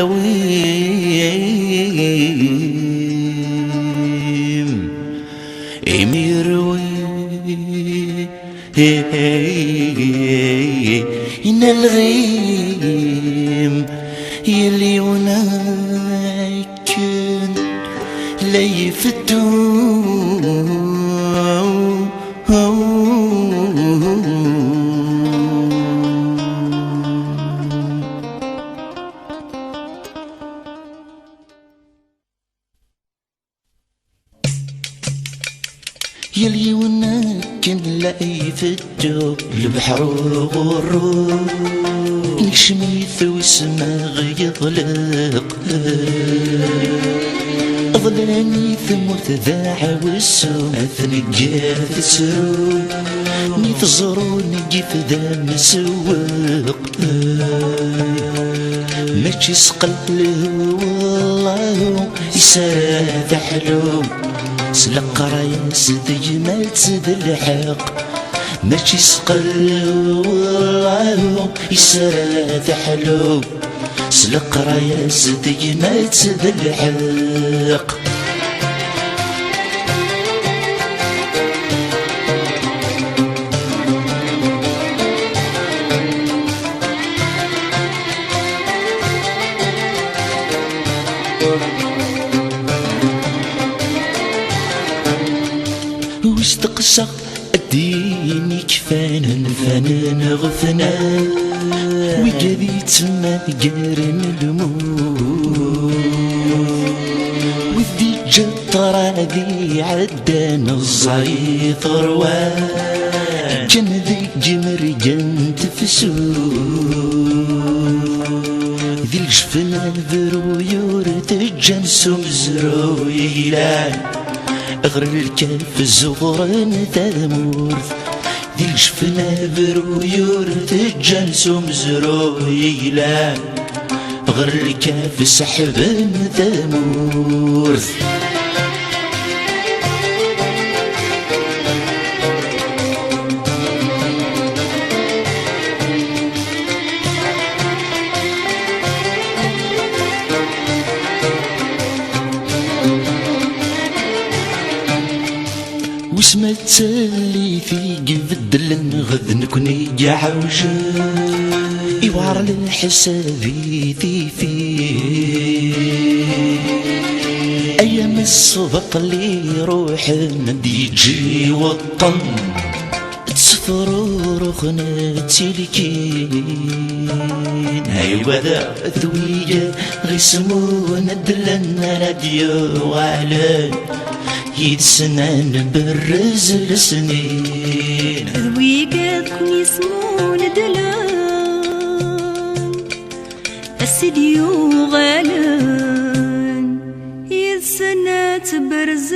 العويم يميروي إن الغيم يلي وناكن لا يفتون يلي وناكن لا يفتو البحر والغروب نشميث وسما يطلق ظلاني ثموت ذاع والسوم أثنقات سروب نيث زرون جيف ذا مسوق ماشي سقل والله يسرى حلوم سلق رايس دجمال تسد الحق ماشي سقل والله يسرى حلوم سلق رايس دجمال تسد الحق واستقصى الدين كفانا فانا غفنا وقاذي تما قارن الموت وذي جطرة ذي عدان الزعيط روان كان ذي جمر جنت فسود ذي الجفنا ذرويور تجنسو مزرو يلان أغر الكلف الزغران تامورث ذي الجفنا برويور تجنسو مزرو يلان أغر الكلف سحبان تامورث وسما تسلي في قبدل غد نكوني عوجة يوعر للحسابي في أيام الصبط اللي روح ندي يجي وطن تسفر رخنا تلكين أيوا ذا ذوية غيسمونا دلنا راديو وعلان يتسنان بالرز السنين ذويقاتكم يسمون دلان السديو غالان يتسنات برز